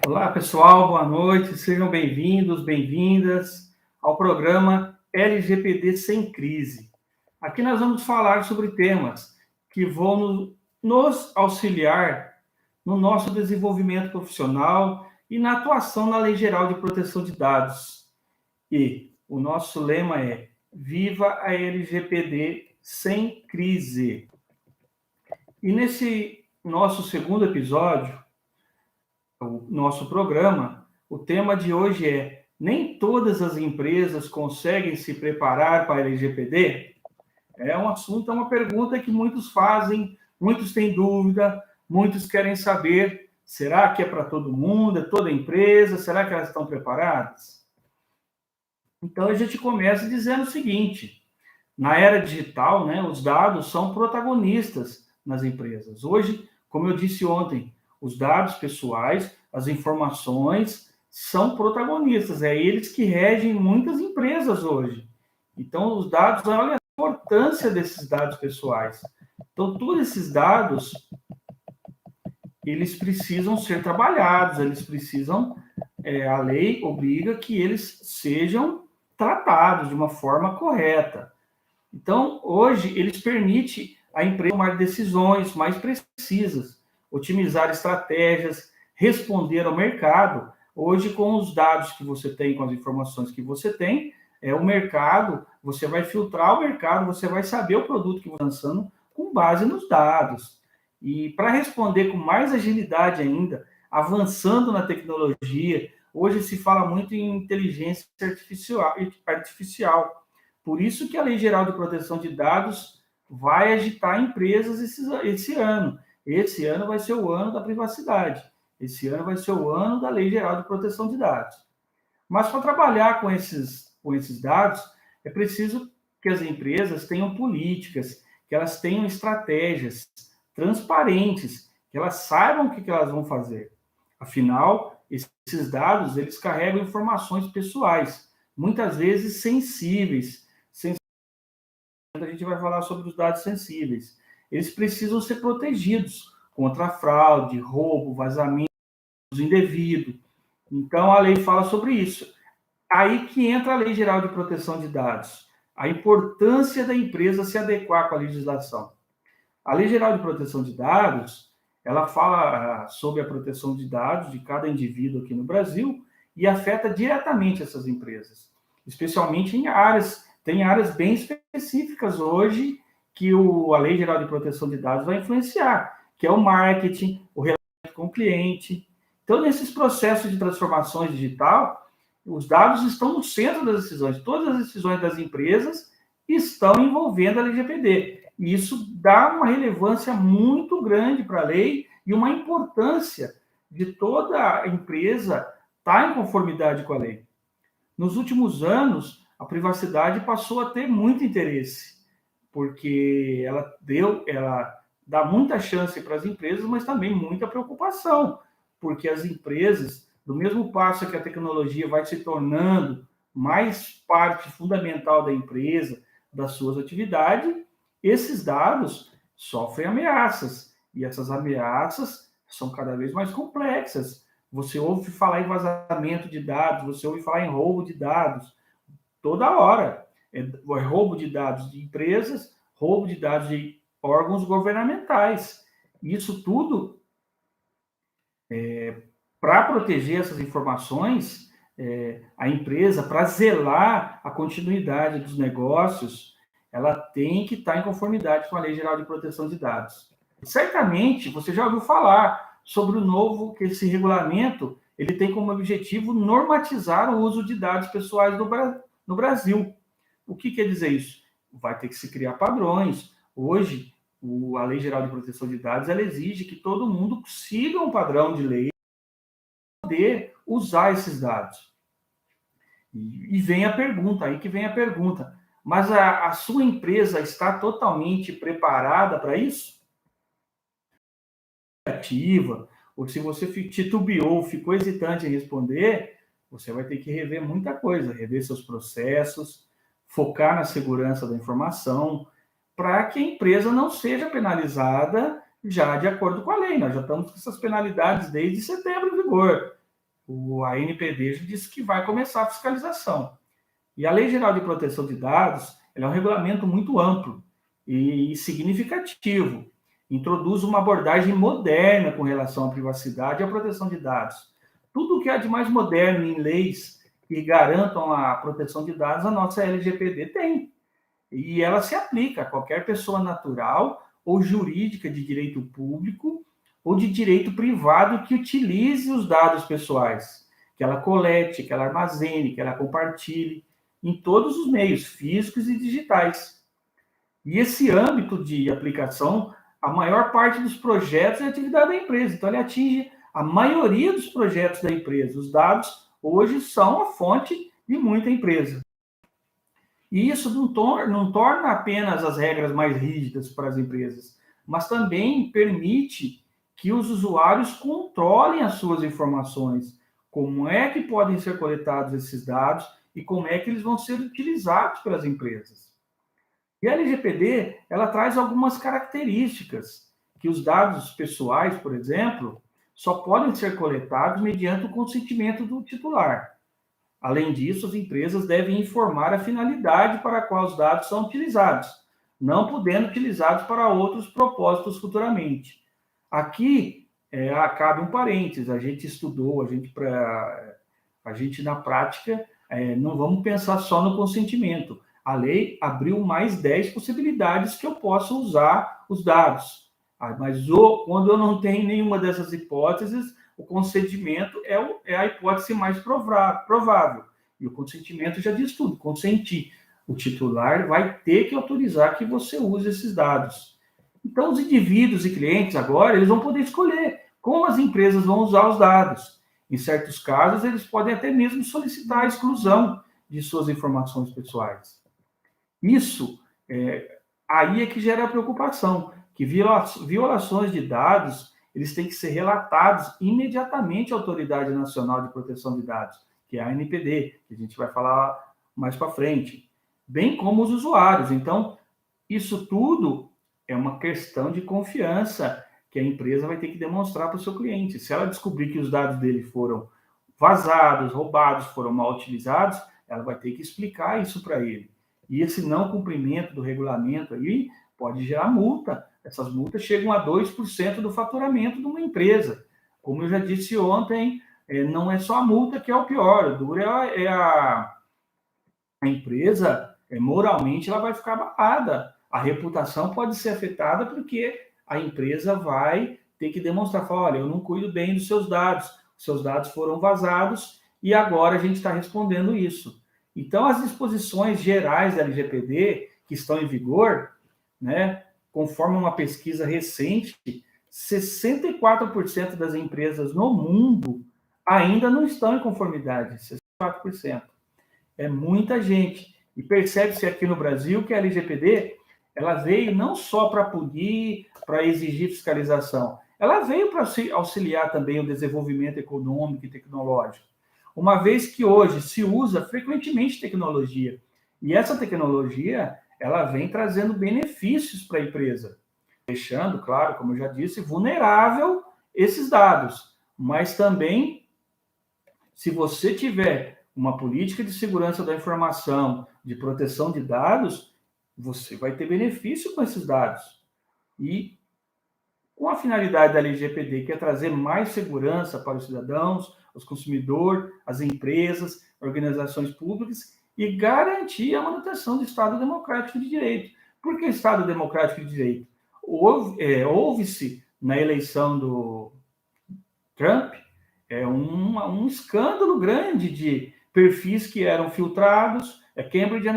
Olá, pessoal, boa noite, sejam bem-vindos, bem-vindas ao programa LGPD Sem Crise. Aqui nós vamos falar sobre temas que vão nos auxiliar no nosso desenvolvimento profissional e na atuação na Lei Geral de Proteção de Dados. E o nosso lema é Viva a LGPD Sem Crise. E nesse nosso segundo episódio, o nosso programa, o tema de hoje é: nem todas as empresas conseguem se preparar para a LGPD? É um assunto, é uma pergunta que muitos fazem, muitos têm dúvida, muitos querem saber: será que é para todo mundo, é toda empresa? Será que elas estão preparadas? Então a gente começa dizendo o seguinte: na era digital, né, os dados são protagonistas nas empresas. Hoje, como eu disse ontem, os dados pessoais, as informações são protagonistas. É eles que regem muitas empresas hoje. Então, os dados, olha a importância desses dados pessoais. Então, todos esses dados, eles precisam ser trabalhados, eles precisam, a lei obriga que eles sejam tratados de uma forma correta. Então, hoje, eles permitem a empresa tomar decisões mais precisas, otimizar estratégias, responder ao mercado. Hoje, com os dados que você tem, com as informações que você tem, o mercado, você vai filtrar o mercado, você vai saber o produto que você está lançando com base nos dados. E para responder com mais agilidade ainda, avançando na tecnologia, hoje se fala muito em inteligência artificial. Por isso que a Lei Geral de Proteção de Dados vai agitar empresas esse ano. Esse ano vai ser o ano da privacidade. Esse ano vai ser o ano da Lei Geral de Proteção de Dados. Mas para trabalhar com esses dados, é preciso que as empresas tenham políticas, que elas tenham estratégias transparentes, que elas saibam o que elas vão fazer. Afinal, esses dados, eles carregam informações pessoais, muitas vezes sensíveis. A gente vai falar sobre os dados sensíveis. Eles precisam ser protegidos contra fraude, roubo, vazamento indevido. Então, a lei fala sobre isso. Aí que entra a Lei Geral de Proteção de Dados. A importância da empresa se adequar com a legislação. A Lei Geral de Proteção de Dados, ela fala sobre a proteção de dados de cada indivíduo aqui no Brasil e afeta diretamente essas empresas, especialmente em áreas, tem áreas bem específicas hoje que a Lei Geral de Proteção de Dados vai influenciar, que é o marketing, o relacionamento com o cliente. Então, nesses processos de transformação digital, os dados estão no centro das decisões. Todas as decisões das empresas estão envolvendo a LGPD. E isso dá uma relevância muito grande para a lei e uma importância de toda a empresa estar em conformidade com a lei. Nos últimos anos, a privacidade passou a ter muito interesse, porque ela dá muita chance para as empresas, mas também muita preocupação, porque as empresas, do mesmo passo que a tecnologia vai se tornando mais parte fundamental da empresa, das suas atividades, esses dados sofrem ameaças, e essas ameaças são cada vez mais complexas. Você ouve falar em vazamento de dados, você ouve falar em roubo de dados, toda hora. É roubo de dados de empresas, roubo de dados de órgãos governamentais. Isso tudo, para proteger essas informações, a empresa, para zelar a continuidade dos negócios, ela tem que estar em conformidade com a Lei Geral de Proteção de Dados. Certamente, você já ouviu falar sobre o novo, que esse regulamento, ele tem como objetivo normatizar o uso de dados pessoais no Brasil. O que quer dizer isso? Vai ter que se criar padrões. Hoje, a Lei Geral de Proteção de Dados, ela exige que todo mundo siga um padrão de lei para poder usar esses dados. E vem a pergunta, aí que vem a pergunta. Mas a sua empresa está totalmente preparada para isso? Ativa, ou se você titubeou, ficou hesitante em responder, você vai ter que rever muita coisa, rever seus processos, focar na segurança da informação, para que a empresa não seja penalizada já de acordo com a lei. Nós já estamos com essas penalidades desde setembro em vigor. A NPD já disse que vai começar a fiscalização. E a Lei Geral de Proteção de Dados ela é um regulamento muito amplo e significativo. Introduz uma abordagem moderna com relação à privacidade e à proteção de dados. Tudo o que há de mais moderno em leis que garantam a proteção de dados, a nossa LGPD tem. E ela se aplica a qualquer pessoa natural ou jurídica de direito público ou de direito privado que utilize os dados pessoais, que ela colete, que ela armazene, que ela compartilhe em todos os meios físicos e digitais. E esse âmbito de aplicação, a maior parte dos projetos é atividade da empresa, então ele atinge a maioria dos projetos da empresa. Os dados hoje são a fonte de muita empresa. E isso não torna apenas as regras mais rígidas para as empresas, mas também permite que os usuários controlem as suas informações, como é que podem ser coletados esses dados e como é que eles vão ser utilizados pelas empresas. E a LGPD, ela traz algumas características, que os dados pessoais, por exemplo, só podem ser coletados mediante o consentimento do titular. Além disso, as empresas devem informar a finalidade para a qual os dados são utilizados, não podendo utilizados para outros propósitos futuramente. Aqui, cabe um parênteses, a gente estudou, a gente na prática, não vamos pensar só no consentimento. A lei abriu mais 10 possibilidades que eu posso usar os dados. Mas quando eu não tenho nenhuma dessas hipóteses, o consentimento é a hipótese mais provável. E o consentimento já diz tudo, consentir. O titular vai ter que autorizar que você use esses dados. Então, os indivíduos e clientes agora, eles vão poder escolher como as empresas vão usar os dados. Em certos casos, eles podem até mesmo solicitar a exclusão de suas informações pessoais. Isso, aí é que gera preocupação, que violações de dados, eles têm que ser relatados imediatamente à Autoridade Nacional de Proteção de Dados, que é a ANPD, que a gente vai falar mais para frente, bem como os usuários. Então, isso tudo é uma questão de confiança que a empresa vai ter que demonstrar para o seu cliente. Se ela descobrir que os dados dele foram vazados, roubados, foram mal utilizados, ela vai ter que explicar isso para ele. E esse não cumprimento do regulamento aí pode gerar multa. Essas multas chegam a 2% do faturamento de uma empresa. Como eu já disse ontem, não é só a multa que é o pior. O duro é a empresa, moralmente, ela vai ficar abalada. A reputação pode ser afetada porque a empresa vai ter que demonstrar, falar, olha, eu não cuido bem dos seus dados foram vazados e agora a gente está respondendo isso. Então, as disposições gerais da LGPD, que estão em vigor, né, conforme uma pesquisa recente, 64% das empresas no mundo ainda não estão em conformidade, 64%. É muita gente. E percebe-se aqui no Brasil que a LGPD ela veio não só para punir, para exigir fiscalização, ela veio para auxiliar também o desenvolvimento econômico e tecnológico. Uma vez que hoje se usa frequentemente tecnologia, e essa tecnologia ela vem trazendo benefícios para a empresa, deixando, claro, como eu já disse, vulnerável esses dados, mas também, se você tiver uma política de segurança da informação, de proteção de dados, você vai ter benefício com esses dados. E com a finalidade da LGPD, que é trazer mais segurança para os cidadãos, os consumidores, as empresas, organizações públicas e garantir a manutenção do Estado Democrático de Direito. Por que Estado Democrático de Direito? Houve-se na eleição do Trump um escândalo grande de perfis que eram filtrados, Cambridge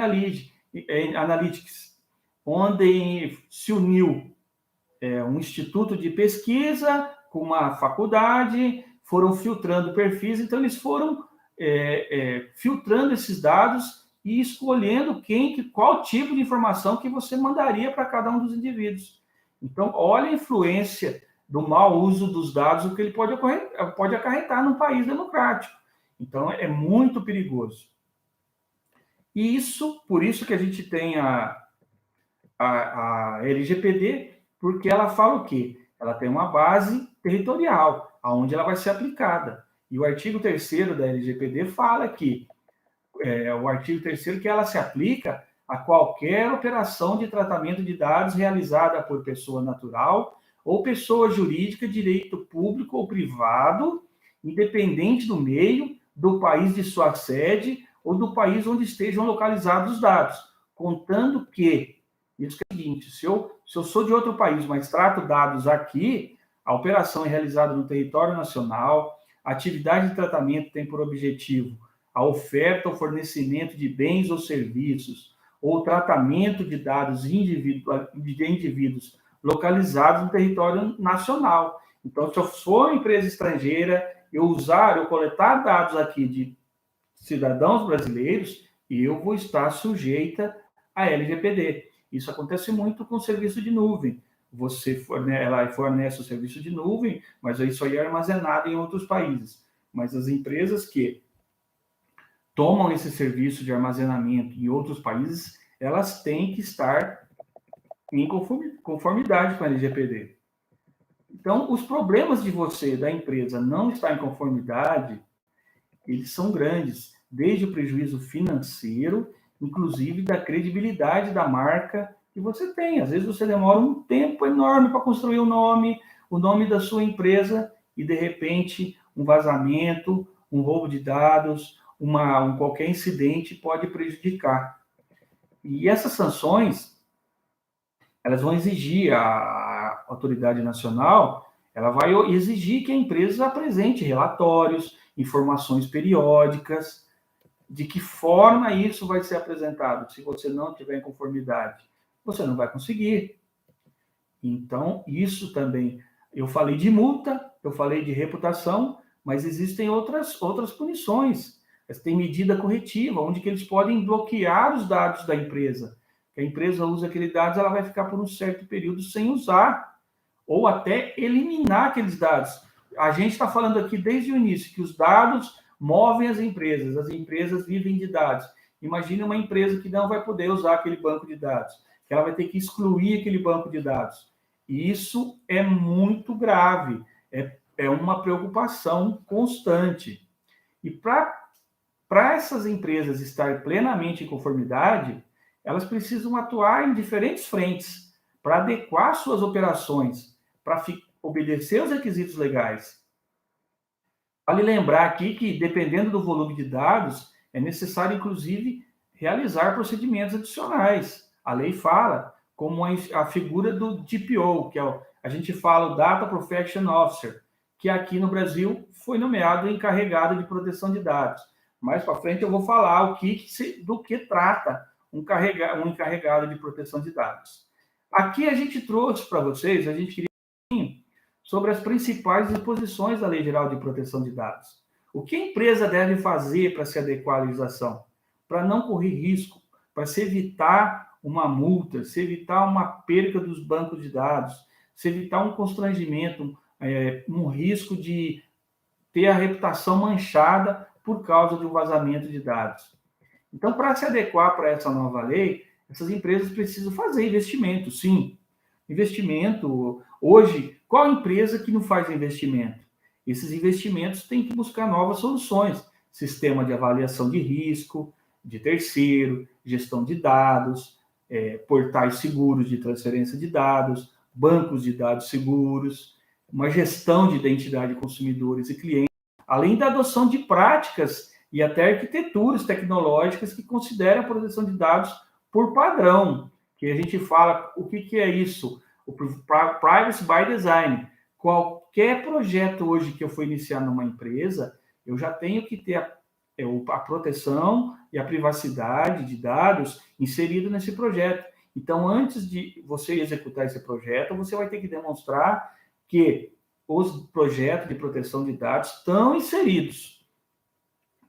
Analytics, onde se uniu um instituto de pesquisa com uma faculdade, foram filtrando perfis, então eles foram filtrando esses dados e escolhendo qual tipo de informação que você mandaria para cada um dos indivíduos. Então, olha a influência do mau uso dos dados, o que ele pode acarretar num país democrático. Então, é muito perigoso. E por isso que a gente tem a LGPD, porque ela fala o quê? Ela tem uma base territorial, aonde ela vai ser aplicada. E o artigo 3º da LGPD fala que, o artigo 3º, que ela se aplica a qualquer operação de tratamento de dados realizada por pessoa natural ou pessoa jurídica, direito público ou privado, independente do meio, do país de sua sede ou do país onde estejam localizados os dados, contando que, isso que é o seguinte, se eu sou de outro país, mas trato dados aqui, a operação é realizada no território nacional, a atividade de tratamento tem por objetivo a oferta ou fornecimento de bens ou serviços, ou tratamento de dados de indivíduos localizados no território nacional. Então, se eu for uma empresa estrangeira, eu coletar dados aqui de cidadãos brasileiros, eu vou estar sujeita à LGPD. Isso acontece muito com o serviço de nuvem. Ela fornece o serviço de nuvem, mas isso aí é armazenado em outros países. Mas as empresas que tomam esse serviço de armazenamento em outros países, elas têm que estar em conformidade com a LGPD. Então, os problemas de você, da empresa, não estar em conformidade, eles são grandes, desde o prejuízo financeiro, inclusive da credibilidade da marca que você tem. Às vezes você demora um tempo enorme para construir o nome da sua empresa, e de repente um vazamento, um roubo de dados, qualquer incidente pode prejudicar. E essas sanções, elas vão exigir, a autoridade nacional, ela vai exigir que a empresa apresente relatórios, informações periódicas, de que forma isso vai ser apresentado. Se você não tiver em conformidade, você não vai conseguir. Então, isso também, eu falei de multa, eu falei de reputação, mas existem outras punições. Tem medida corretiva, onde que eles podem bloquear os dados da empresa. Que a empresa usa aqueles dados, ela vai ficar por um certo período sem usar, ou até eliminar aqueles dados. A gente está falando aqui desde o início que os dados movem as empresas vivem de dados. Imagine uma empresa que não vai poder usar aquele banco de dados, que ela vai ter que excluir aquele banco de dados. E isso é muito grave, é uma preocupação constante. E para essas empresas estarem plenamente em conformidade, elas precisam atuar em diferentes frentes para adequar suas operações, para obedecer aos requisitos legais. Vale lembrar aqui que, dependendo do volume de dados, é necessário, inclusive, realizar procedimentos adicionais. A lei fala como a figura do DPO, que a gente fala o Data Protection Officer, que aqui no Brasil foi nomeado encarregado de proteção de dados. Mais para frente eu vou falar do que trata um encarregado de proteção de dados. Aqui a gente trouxe para vocês, a gente queria sobre as principais disposições da Lei Geral de Proteção de Dados. O que a empresa deve fazer para se adequar à legislação? Para não correr risco, para se evitar uma multa, se evitar uma perca dos bancos de dados, se evitar um constrangimento, um risco de ter a reputação manchada por causa de um vazamento de dados. Então, para se adequar para essa nova lei, essas empresas precisam fazer investimento, sim. Investimento, hoje, qual empresa que não faz investimento? Esses investimentos têm que buscar novas soluções. Sistema de avaliação de risco, de terceiro, gestão de dados, portais seguros de transferência de dados, bancos de dados seguros, uma gestão de identidade de consumidores e clientes, além da adoção de práticas e até arquiteturas tecnológicas que consideram a proteção de dados por padrão, que a gente fala, o que é isso? O Privacy by Design. Qualquer projeto hoje que eu for iniciar numa empresa, eu já tenho que ter a proteção e a privacidade de dados inserido nesse projeto. Então, antes de você executar esse projeto, você vai ter que demonstrar que os projetos de proteção de dados estão inseridos.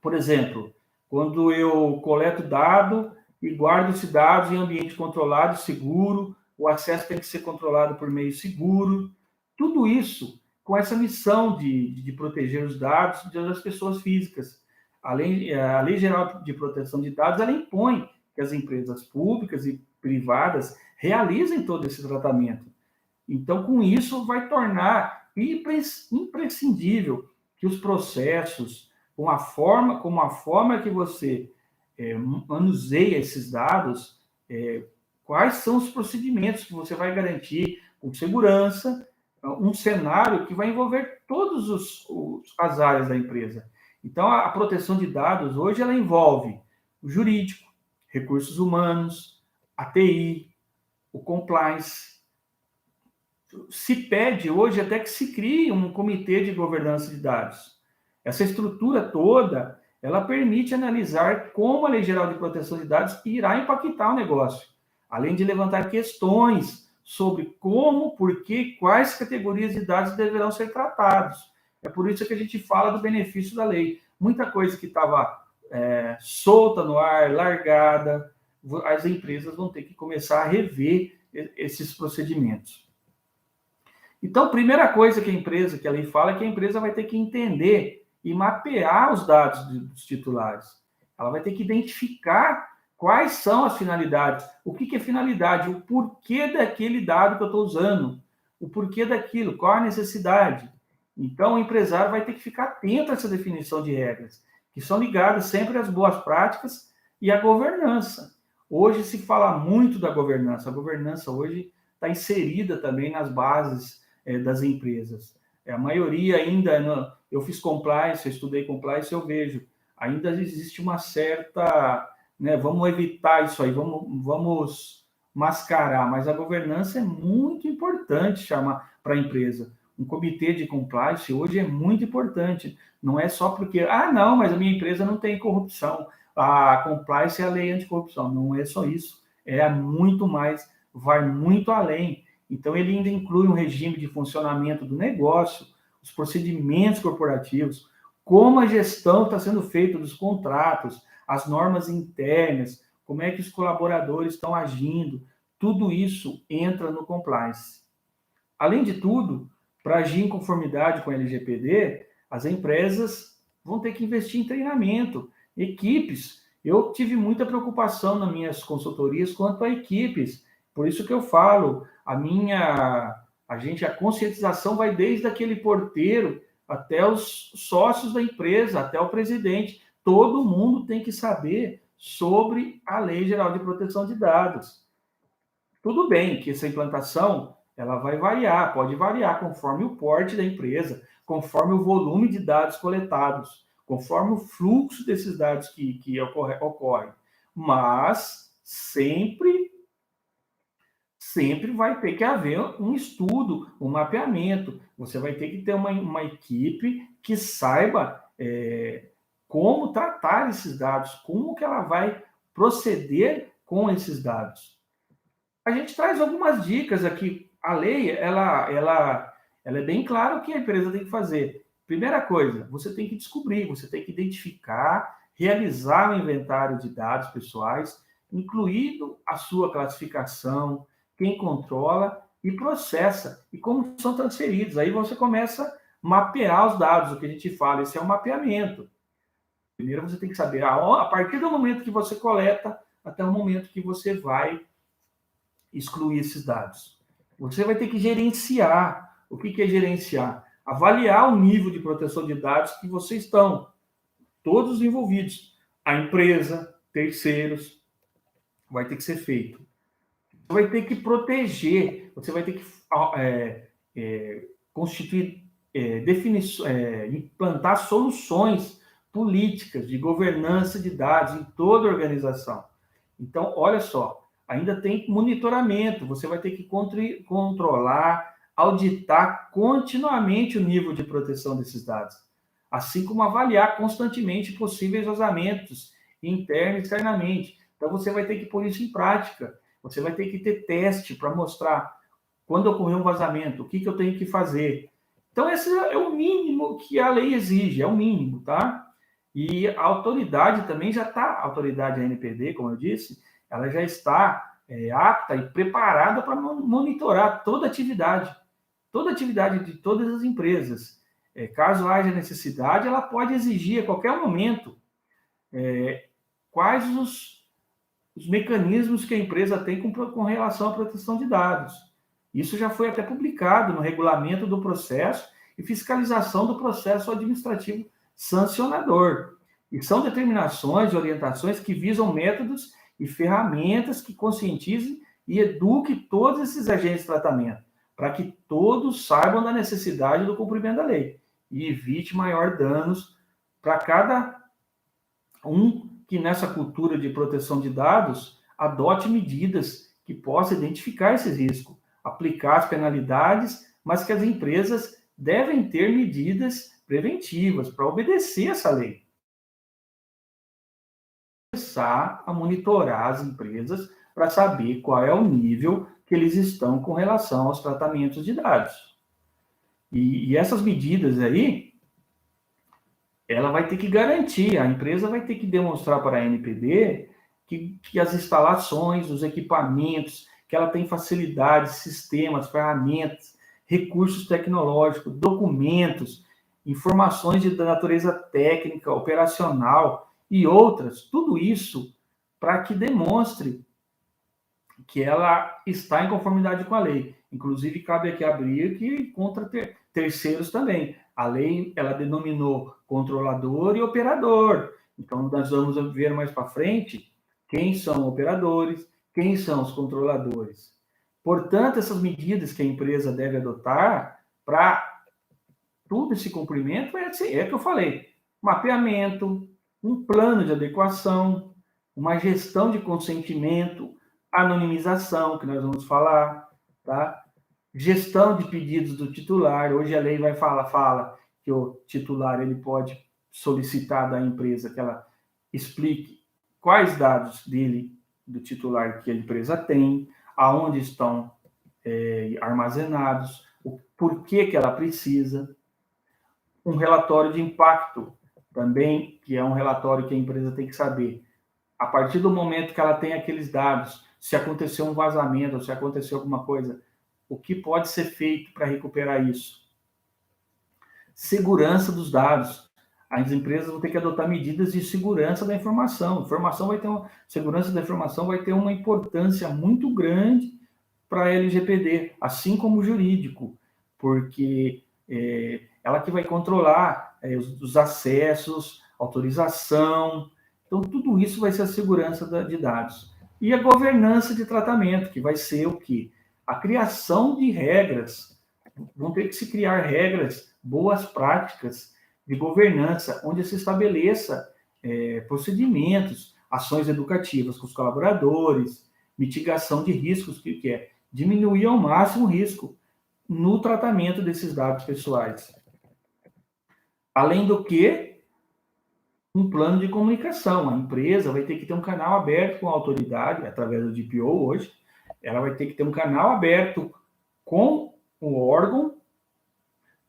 Por exemplo, quando eu coleto dado e guardo esses dados em ambiente controlado e seguro, o acesso tem que ser controlado por meio seguro. Tudo isso com essa missão de proteger os dados das pessoas físicas. A Lei Geral de Proteção de Dados, ela impõe que as empresas públicas e privadas realizem todo esse tratamento. Então, com isso, vai tornar imprescindível que os processos, com a forma que você manuseia esses dados, quais são os procedimentos que você vai garantir com segurança, um cenário que vai envolver todas as áreas da empresa. Então, a proteção de dados hoje ela envolve o jurídico, recursos humanos, a TI, o compliance. Se pede hoje até que se crie um comitê de governança de dados. Essa estrutura toda, ela permite analisar como a Lei Geral de Proteção de Dados irá impactar o negócio, além de levantar questões sobre como, por que, quais categorias de dados deverão ser tratados. É por isso que a gente fala do benefício da lei. Muita coisa que estava solta no ar, largada, as empresas vão ter que começar a rever esses procedimentos. Então, a primeira coisa que a lei fala é que a empresa vai ter que entender e mapear os dados dos titulares. Ela vai ter que identificar quais são as finalidades. O que é finalidade? O porquê daquele dado que eu estou usando. O porquê daquilo, qual a necessidade. Então, o empresário vai ter que ficar atento a essa definição de regras, que são ligadas sempre às boas práticas e à governança. Hoje se fala muito da governança. A governança hoje está inserida também nas bases das empresas. A maioria ainda, eu fiz compliance, eu estudei compliance, eu vejo, ainda existe uma certa, vamos evitar isso aí, vamos mascarar, mas a governança é muito importante chamar para a empresa. Um comitê de compliance hoje é muito importante, não é só porque, não, mas a minha empresa não tem corrupção, a compliance é a lei anticorrupção, não é só isso, é muito mais, vai muito além. Então, ele ainda inclui um regime de funcionamento do negócio, os procedimentos corporativos, como a gestão está sendo feita dos contratos, as normas internas, como é que os colaboradores estão agindo, tudo isso entra no compliance. Além de tudo, para agir em conformidade com a LGPD, as empresas vão ter que investir em treinamento, equipes. Eu tive muita preocupação nas minhas consultorias quanto a equipes, por isso que eu falo, a conscientização vai desde aquele porteiro até os sócios da empresa, até o presidente. Todo mundo tem que saber sobre a Lei Geral de Proteção de Dados. Tudo bem que essa implantação ela vai variar, pode variar conforme o porte da empresa, conforme o volume de dados coletados, conforme o fluxo desses dados que ocorre. Mas sempre vai ter que haver um estudo, um mapeamento. Você vai ter que ter uma equipe que saiba como tratar esses dados, como que ela vai proceder com esses dados. A gente traz algumas dicas aqui. A lei, ela é bem clara o que a empresa tem que fazer. Primeira coisa, você tem que descobrir, você tem que identificar, realizar um inventário de dados pessoais, incluindo a sua classificação, quem controla e processa, e como são transferidos. Aí você começa a mapear os dados, o que a gente fala, esse é um mapeamento. Primeiro você tem que saber, a partir do momento que você coleta, até o momento que você vai excluir esses dados. Você vai ter que gerenciar. O que é gerenciar? Avaliar o nível de proteção de dados que vocês estão, todos os envolvidos. A empresa, terceiros, vai ter que ser feito. Você vai ter que proteger, você vai ter que constituir implantar soluções políticas de governança de dados em toda a organização. Então, olha só, ainda tem monitoramento, você vai ter que controlar, auditar continuamente o nível de proteção desses dados, assim como avaliar constantemente possíveis vazamentos internos e externamente. Então, você vai ter que pôr isso em prática. Você vai ter que ter teste para mostrar quando ocorrer um vazamento, o que eu tenho que fazer. Então, esse é o mínimo que a lei exige, é o mínimo, tá? E a autoridade também já está, a autoridade ANPD, como eu disse, ela já está apta e preparada para monitorar toda atividade de todas as empresas. Caso haja necessidade, ela pode exigir a qualquer momento quais os mecanismos que a empresa tem com relação à proteção de dados. Isso já foi até publicado no regulamento do processo e fiscalização do processo administrativo sancionador. E são determinações e orientações que visam métodos e ferramentas que conscientizem e eduquem todos esses agentes de tratamento, para que todos saibam da necessidade do cumprimento da lei e evite maior danos para cada um que nessa cultura de proteção de dados adote medidas que possam identificar esses riscos, aplicar as penalidades, mas que as empresas devem ter medidas preventivas para obedecer essa lei. Começar a monitorar as empresas para saber qual é o nível que eles estão com relação aos tratamentos de dados. E essas medidas aí, ela vai ter que garantir, a empresa vai ter que demonstrar para a ANPD que as instalações, os equipamentos, que ela tem facilidades, sistemas, ferramentas, recursos tecnológicos, documentos, informações de natureza técnica, operacional e outras, tudo isso para que demonstre que ela está em conformidade com a lei. Inclusive, cabe aqui abrir que contra terceiros também. A lei, ela denominou controlador e operador. Então, nós vamos ver mais para frente quem são operadores, quem são os controladores. Portanto, essas medidas que a empresa deve adotar para tudo esse cumprimento é que eu falei, mapeamento, um plano de adequação, uma gestão de consentimento, anonimização, que nós vamos falar, tá? Gestão de pedidos do titular. Hoje a lei fala que o titular ele pode solicitar da empresa que ela explique quais dados dele, do titular que a empresa tem, aonde estão armazenados, o porquê que ela precisa. Um relatório de impacto também, que é um relatório que a empresa tem que saber. A partir do momento que ela tem aqueles dados, se aconteceu um vazamento, se aconteceu alguma coisa, o que pode ser feito para recuperar isso? Segurança dos dados. As empresas vão ter que adotar medidas de segurança da informação. Segurança da informação vai ter uma importância muito grande para a LGPD, assim como o jurídico, porque ela que vai controlar os acessos, autorização. Então, tudo isso vai ser a segurança de dados. E a governança de tratamento, que vai ser o quê? A criação de regras. Vão ter que se criar regras, boas práticas de governança, onde se estabeleça procedimentos, ações educativas com os colaboradores, mitigação de riscos, que é diminuir ao máximo o risco no tratamento desses dados pessoais. Além do que, um plano de comunicação. A empresa vai ter que ter um canal aberto com a autoridade, através do DPO hoje, ela vai ter que ter um canal aberto com o órgão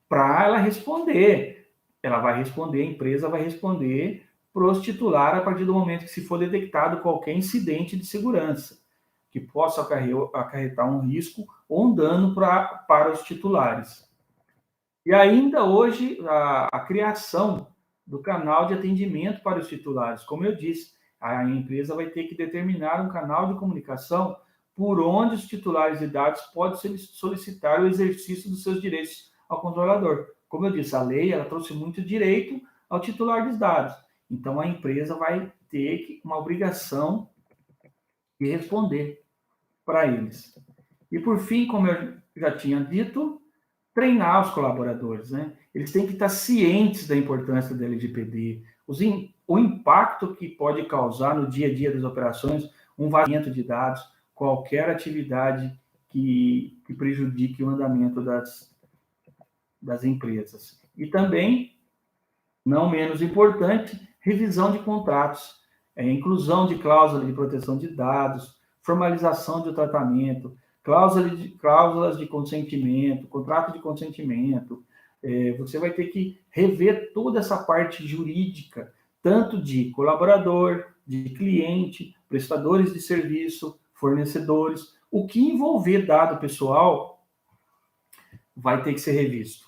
para ela responder. Ela vai responder, a empresa vai responder para os titulares a partir do momento que se for detectado qualquer incidente de segurança que possa acarretar um risco ou um dano para os titulares. E ainda hoje, a criação do canal de atendimento para os titulares. Como eu disse, a empresa vai ter que determinar um canal de comunicação por onde os titulares de dados podem solicitar o exercício dos seus direitos ao controlador. Como eu disse, a lei ela trouxe muito direito ao titular dos dados. Então, a empresa vai ter uma obrigação de responder para eles. E, por fim, como eu já tinha dito, treinar os colaboradores, né? Eles têm que estar cientes da importância da LGPD, o impacto que pode causar no dia a dia das operações, um vazamento de dados, qualquer atividade que prejudique o andamento das empresas. E também, não menos importante, revisão de contratos, inclusão de cláusula de proteção de dados, formalização de tratamento, cláusulas de consentimento, contrato de consentimento. Você vai ter que rever toda essa parte jurídica, tanto de colaborador, de cliente, prestadores de serviço, fornecedores. O que envolver dado pessoal vai ter que ser revisto.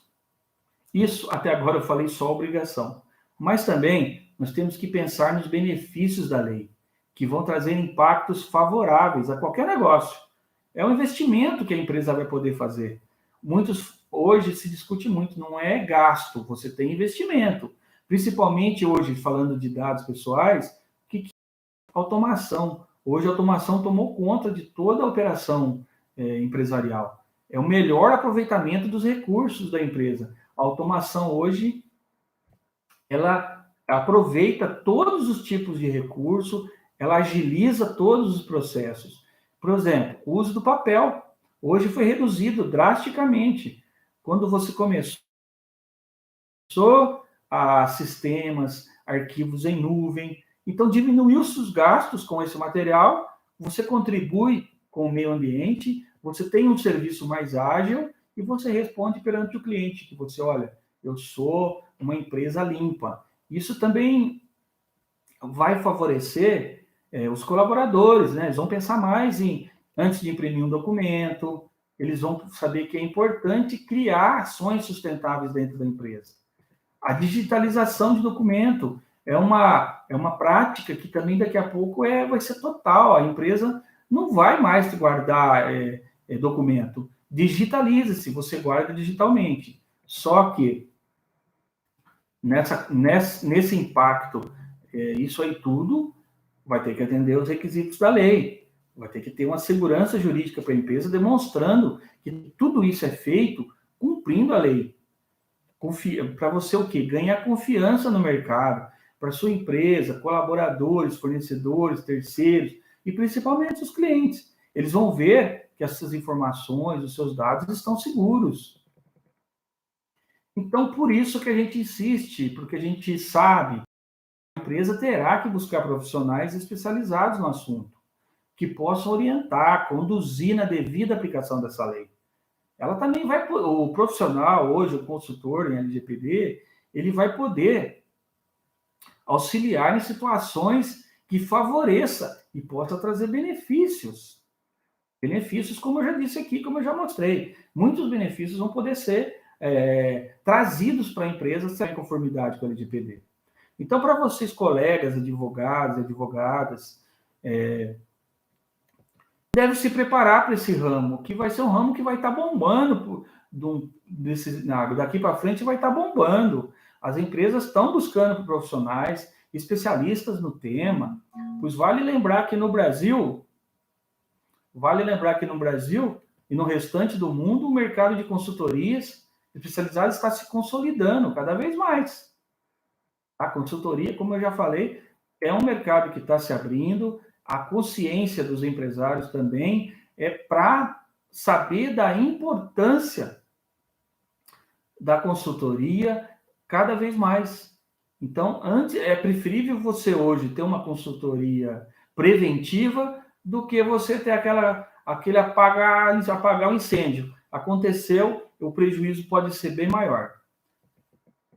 Isso, até agora, eu falei só obrigação. Mas também nós temos que pensar nos benefícios da lei, que vão trazer impactos favoráveis a qualquer negócio. É um investimento que a empresa vai poder fazer. Muitos hoje se discute muito, não é gasto, você tem investimento. Principalmente hoje, falando de dados pessoais, que automação. Hoje a automação tomou conta de toda a operação empresarial. É o melhor aproveitamento dos recursos da empresa. A automação hoje, ela aproveita todos os tipos de recurso, ela agiliza todos os processos. Por exemplo, o uso do papel. Hoje foi reduzido drasticamente. Quando você começou a sistemas, arquivos em nuvem, então diminuiu-se os gastos com esse material, você contribui com o meio ambiente, você tem um serviço mais ágil e você responde perante o cliente, que você, olha, eu sou uma empresa limpa. Isso também vai favorecer os colaboradores, né? Eles vão pensar mais antes de imprimir um documento, eles vão saber que é importante criar ações sustentáveis dentro da empresa. A digitalização de documento é uma prática que também daqui a pouco vai ser total. A empresa não vai mais guardar documento. Digitaliza-se, você guarda digitalmente. Só que nesse impacto, isso aí tudo vai ter que atender os requisitos da lei. Vai ter que ter uma segurança jurídica para a empresa, demonstrando que tudo isso é feito cumprindo a lei. Para você o quê? Ganhar confiança no mercado, para sua empresa, colaboradores, fornecedores, terceiros e principalmente os clientes. Eles vão ver que essas informações, os seus dados estão seguros. Então, por isso que a gente insiste, porque a gente sabe que a empresa terá que buscar profissionais especializados no assunto, que possam orientar, conduzir na devida aplicação dessa lei. Ela também o profissional, hoje, o consultor em LGPD, ele vai poder auxiliar em situações que favoreça e possa trazer benefícios. Benefícios, como eu já disse aqui, como eu já mostrei. Muitos benefícios vão poder ser trazidos para a empresa se em conformidade com a LGPD. Então, para vocês, colegas, advogados, advogadas, deve se preparar para esse ramo, que vai ser um ramo que vai estar bombando daqui para frente, vai estar bombando. As empresas estão buscando profissionais, especialistas no tema, pois vale lembrar que no Brasil e no restante do mundo, o mercado de consultorias especializadas está se consolidando cada vez mais. A consultoria, como eu já falei, é um mercado que está se abrindo. A consciência dos empresários também é para saber da importância da consultoria cada vez mais. Então, é preferível você hoje ter uma consultoria preventiva do que você ter aquele apagar o incêndio. Aconteceu, o prejuízo pode ser bem maior.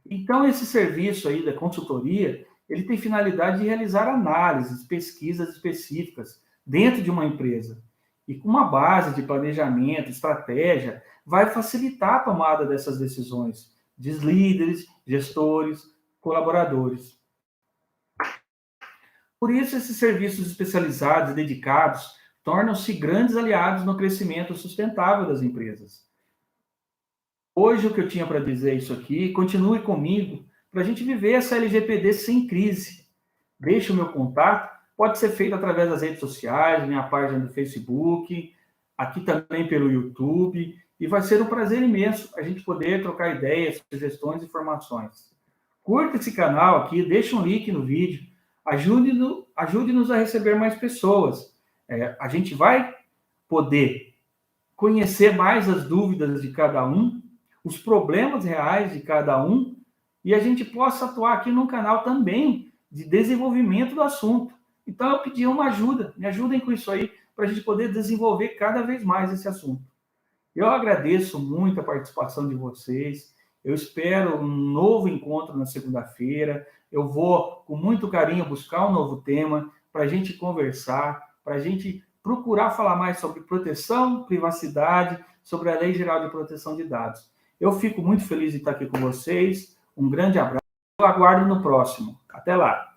Então, esse serviço aí da consultoria, ele tem finalidade de realizar análises, pesquisas específicas dentro de uma empresa. E com uma base de planejamento, estratégia, vai facilitar a tomada dessas decisões de líderes, gestores, colaboradores. Por isso, esses serviços especializados e dedicados tornam-se grandes aliados no crescimento sustentável das empresas. Hoje, o que eu tinha para dizer é isso aqui. Continue comigo para a gente viver essa LGPD sem crise. Deixe o meu contato. Pode ser feito através das redes sociais, minha página do Facebook, aqui também pelo YouTube. E vai ser um prazer imenso a gente poder trocar ideias, sugestões e informações. Curta esse canal aqui, deixe um link no vídeo. Ajude-nos a receber mais pessoas. A gente vai poder conhecer mais as dúvidas de cada um, os problemas reais de cada um, e a gente possa atuar aqui no canal também de desenvolvimento do assunto. Então, eu pedi uma ajuda, me ajudem com isso aí, para a gente poder desenvolver cada vez mais esse assunto. Eu agradeço muito a participação de vocês, eu espero um novo encontro na segunda-feira, eu vou, com muito carinho, buscar um novo tema para a gente conversar, para a gente procurar falar mais sobre proteção, privacidade, sobre a Lei Geral de Proteção de Dados. Eu fico muito feliz de estar aqui com vocês. Um grande abraço. Eu aguardo no próximo. Até lá.